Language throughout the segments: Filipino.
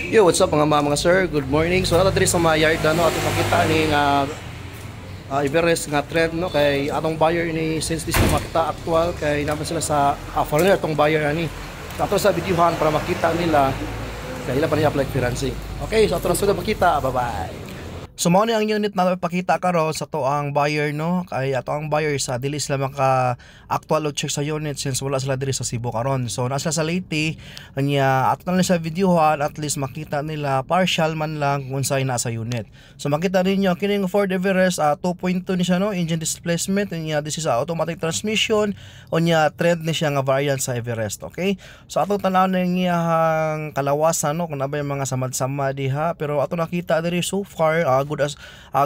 Yo, what's up mga sir? Good morning. So nato diri sa mga yard ato makita ni Everest nga trend no kay atong buyer ni since this makita actual kay naman sila sa foreigner atong buyer ani. So ato sa videohan para makita nila kay ila pa niya apply financing. Okay, so ato na sud makita. Bye-bye. So mao ni ang unit na ipakita karon sa to ang buyer no kay ato ang buyer sa dili sila maka actual check sa unit since wala sila diri sa Cebu karon. So nasa sa Leyte anya ato na sa videohan at least makita nila partial man lang kung unsay nasa unit. So makita ninyo kining Ford Everest 2.2 ni siya no engine displacement anya this is automatic transmission unya trend ni siya nga variant sa Everest. Okay, so ato tanaw na iyang kalawasan no kung nabay mga samad-samad diha pero ato nakita diri so far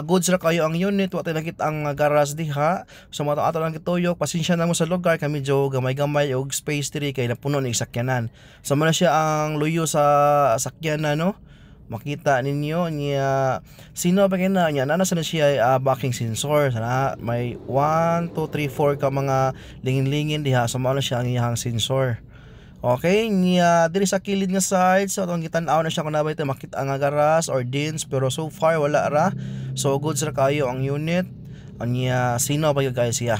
goods ra kayo ang unit wa tay nakita ang garage diha. So mo ato lang gituyok pasensya na mo sa lugar kami medyo gamay-gamay og space diri kay napuno ni sakyanan. So mo na siya ang luyo sa sakyanan no. Makita ninyo niya sino pa kina niya nana sa siya backing sensor sana may 1 2 3 4 ka mga lingin-lingin diha. So mo na siya ang iyang sensor. Okay, niya diri sa kilid nga side so atong gitan-aw na siya kung nabay makita ang garas or dins pero so far wala ra. So goods ra kayo ang unit. Anya sino pa guys siya.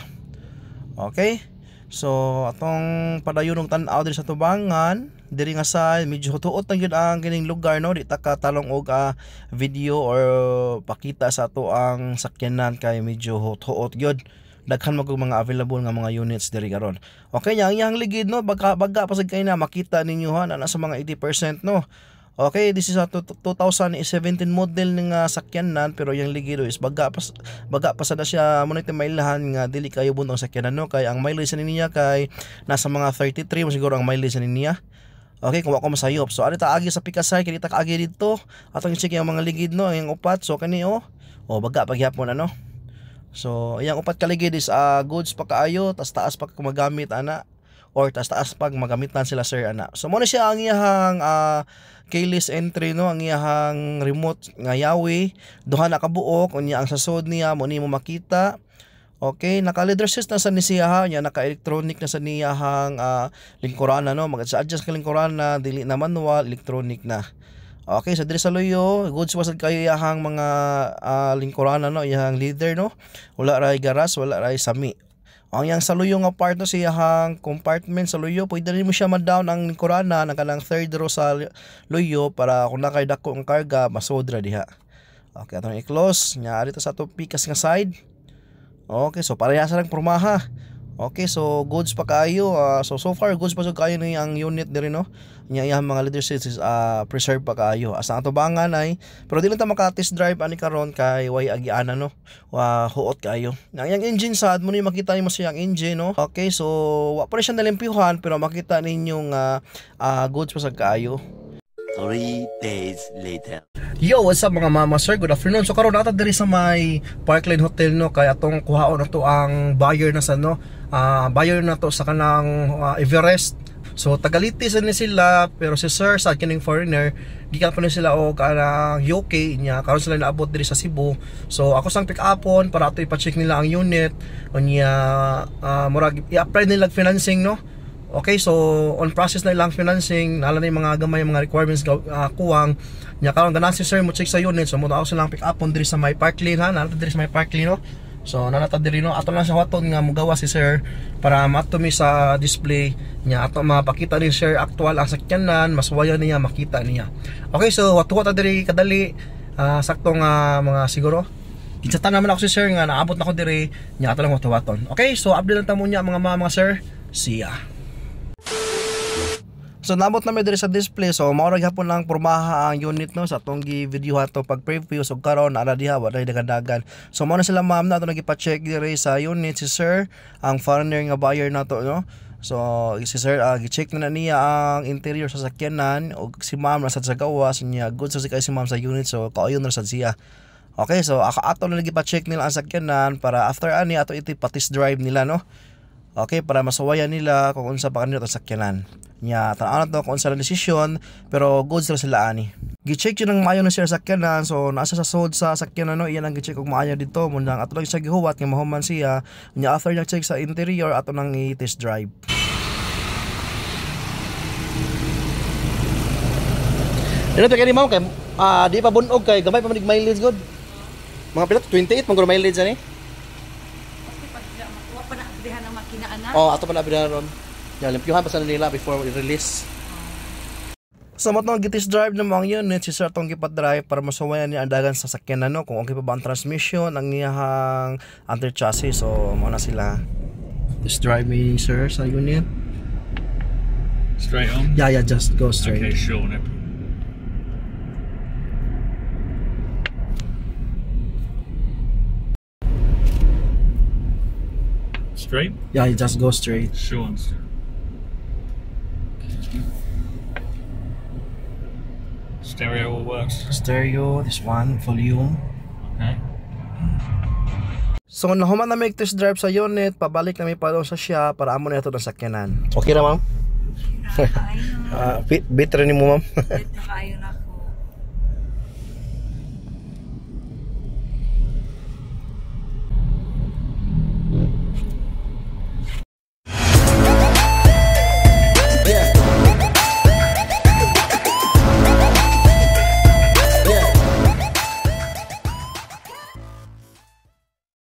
Okay? So atong padayonong tan-aw diri sa tubangan, diri nga side medyo tuot na gyud ang kining lugar no, di ta ka talong og video or pakita sa ato ang sakyanan kay medyo tuot gyud. Daghan mag mga available nga mga units diri karon. Okay, yang ligid no baga pasag kay na makita ninyo ha na sa mga 80% no. Okay, this is a 2017 model ng sakyanan pero yung ligid is baga pa sa siya mo nito mailahan nga dili kayo buntong sakyanan no kay ang mileage niya kay nasa mga 33 mo siguro ang mileage niya. Okay, kung ako masayop. So ari ta agi sa Pikasay kay ta kaagi dito atong i-check yung mga ligid no ang upat so kani baga pagyapon ano. So, iyang upat kaligid is goods pa kaayo, taas pa magamit ana or taas pag magamitan sila sir ana. So mo na siya ang iyang keyless entry no, ang iyang remote nga yawi, duha na kabuok unya ang sasod niya mo nimo makita. Okay, naka leather seat na sa niya ha, nya naka electronic na sa niyahang lingkurana no, mag-adjust ka lingkurana, dili na manual, electronic na. Okay, so diri sa loyo, goods wasad kayo yahang mga lingkurana no, yahang leather no. Wala ray garas, wala ray sami. Ang yang sa loyo nga part no siyahang compartment sa loyo, pwede rin mo siya ma-down ang lingkurana ng kanang third row sa loyo para kung nakay dako ang karga, masodra diha. Okay, atong i-close. Nya dito sa ato pikas nga side. Okay, so parehas lang pormaha. Okay, so goods pa kayo. So far goods pa so kayo ni ang unit diri no. Nya iyang mga leather seats is preserve pa kayo. Asa ang tubangan ay pero dili ta maka-test drive ani karon kay way agiana no. Huot kayo. Ang engine sad mo ni makita nimo siyang engine no. Okay, so wa pa siya nalimpyuhan pero makita ninyong goods pa sa kayo. 3 days later. Yo, what's up mga mama sir? Good afternoon. So karon ata diri sa may Parkland Hotel no kay atong kuhaon na to ang buyer na sa no. Buyer na to sa kanang Everest. So tagaliti sa ni sila pero si sir sa kining foreigner gikan pa ni sila og kanang UK niya karon sila naabot diri sa Cebu. So ako sang pick upon para ato ipa-check nila ang unit unya murag i-apply nila financing no. Okay, so on process na ilang financing, nala na yung mga gamay mga requirements kuwang. Nya karon ganan si sir mo check sa unit. So mo ako silang pick up on diri sa my park lane ha, nala diri sa my park lane no. So nala ta diri no, ato lang sa waton nga mogawa si sir para mato mi sa display nya ato mapakita ni sir actual ang sakyanan, masuwayan niya makita niya. Okay, so wato ta diri kadali saktong mga siguro kinsatan naman ako si sir nga naabot na ko diri nya ato lang waton. Okay, so update lang ta mo niya mga sir. See ya. So nabot na may diri sa display so mao ra gyapon lang pormaha ang unit no sa atong gi-video to pag preview so karon ara diha wa day dagan. So mao na sila ma'am na ato nagipa-check diri sa unit si sir ang foreigner nga buyer nato no. So si sir gi-check na niya ang interior sa sakyanan ug si ma'am nasa sa gawas niya good sa si ma'am sa unit so kauyon ra sad siya. Okay, so ato na nagipa-check nila ang sakyanan para after ani ato iti pa-test drive nila no. Okay, para masuwayan nila kung unsa pa kanila ang sakyanan. Nya tan-aw na to kung unsa ang desisyon pero goods ra sila ani. Gi-check yun ang maayo na siya sakyanan so nasa sa sod sa sakyanan no iyan ang gi-check og maayo dito mundang ato lang siya gihuwat nga mahuman siya. Nya after niya check sa interior ato nang i-test drive. Dito kay ni ma'am kay di pa bunog kay gamay pa man mileage god. Mga pila 28 man mileage ani. Kasi pag makuha pa na abrihan ng makina ana. Oh, ato pa na bidahan ron. Ya, limpyuhan pa sa nila before i-release. Sa matong gitis drive na mga unit, si Sir tong gipa-drive para masuwayan niya ang dagan sa sakyan ano, kung okay pa ba ang transmission, ang niyahang under-chassis. So, muna sila. Just drive me, sir, sa unit. Straight on? Yeah, just go straight. Okay, sure. No. Straight? Yeah, just go straight. Sure. Stereo all works. Stereo, this one, volume. Okay. So, nahuman na make test drive sa unit, pabalik na may palo sa siya para amo na ito ng sakyanan. Okay na, ma'am? Kayo na. Bitter ni mo, ma'am. Kayo na ako.